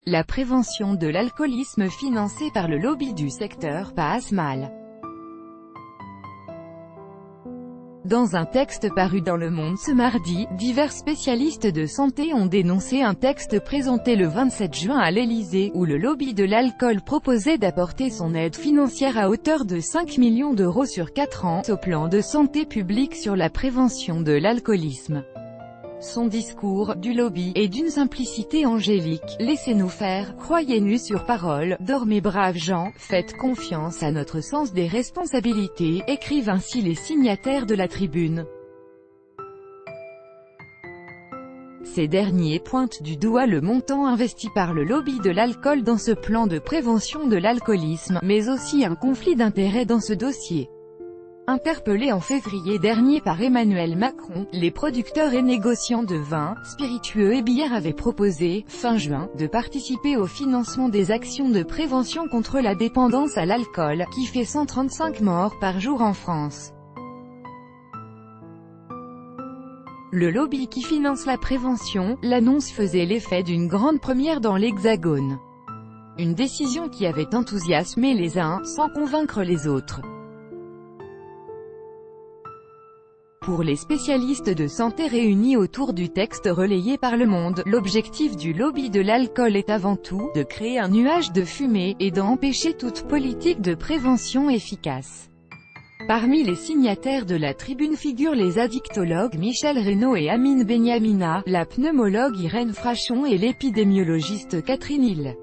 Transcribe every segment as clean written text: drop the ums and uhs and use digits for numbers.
La prévention de l'alcoolisme financée par le lobby du secteur passe mal. Dans un texte paru dans Le Monde ce mardi, divers spécialistes de santé ont dénoncé un texte présenté le 27 juin à l'Élysée, où le lobby de l'alcool proposait d'apporter son aide financière à hauteur de 5 millions d'euros sur 4 ans, au plan de santé publique sur la prévention de l'alcoolisme. Son discours, du lobby, est d'une simplicité angélique. Laissez-nous faire, croyez-nous sur parole, dormez braves gens, faites confiance à notre sens des responsabilités, écrivent ainsi les signataires de la tribune. Ces derniers pointent du doigt le montant investi par le lobby de l'alcool dans ce plan de prévention de l'alcoolisme, mais aussi un conflit d'intérêts dans ce dossier. Interpellés en février dernier par Emmanuel Macron, les producteurs et négociants de vins, spiritueux et bières avaient proposé, fin juin, de participer au financement des actions de prévention contre la dépendance à l'alcool, qui fait 135 morts par jour en France. Le lobby qui finance la prévention, l'annonce faisait l'effet d'une grande première dans l'Hexagone. Une décision qui avait enthousiasmé les uns, sans convaincre les autres. Pour les spécialistes de santé réunis autour du texte relayé par Le Monde, l'objectif du lobby de l'alcool est avant tout de créer un nuage de fumée, et d'empêcher toute politique de prévention efficace. Parmi les signataires de la tribune figurent les addictologues Michel Reynaud et Amine Benyamina, la pneumologue Irène Frachon et l'épidémiologiste Catherine Hill.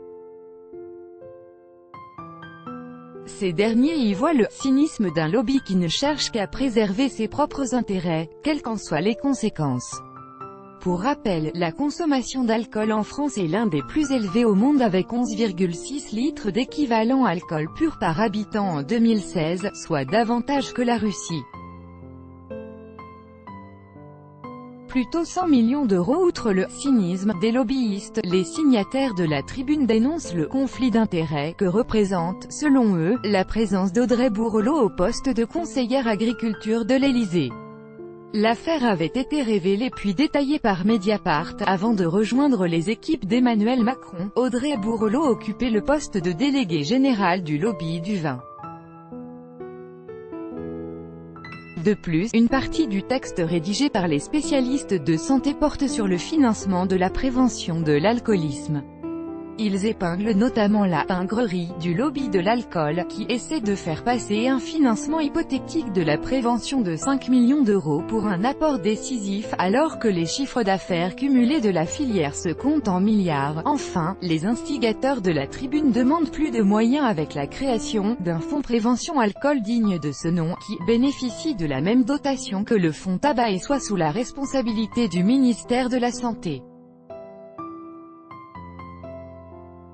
Ces derniers y voient le cynisme d'un lobby qui ne cherche qu'à préserver ses propres intérêts, quelles qu'en soient les conséquences. Pour rappel, la consommation d'alcool en France est l'un des plus élevés au monde avec 11,6 litres d'équivalent alcool pur par habitant en 2016, soit davantage que la Russie. Plutôt 100 millions d'euros. Outre le cynisme des lobbyistes, les signataires de la tribune dénoncent le conflit d'intérêts que représente, selon eux, la présence d'Audrey Bourrelot au poste de conseillère agriculture de l'Élysée. L'affaire avait été révélée puis détaillée par Mediapart, avant de rejoindre les équipes d'Emmanuel Macron. Audrey Bourrelot occupait le poste de déléguée générale du lobby du vin. De plus, une partie du texte rédigé par les spécialistes de santé porte sur le financement de la prévention de l'alcoolisme. Ils épinglent notamment la « pingrerie » du lobby de l'alcool, qui essaie de faire passer un financement hypothétique de la prévention de 5 millions d'euros pour un apport décisif, alors que les chiffres d'affaires cumulés de la filière se comptent en milliards. Enfin, les instigateurs de la tribune demandent plus de moyens avec la création d'un fonds prévention alcool digne de ce nom, qui bénéficie de la même dotation que le fonds tabac et soit sous la responsabilité du ministère de la Santé.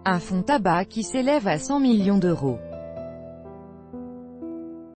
Un fonds tabac qui s'élève à 100 millions d'euros.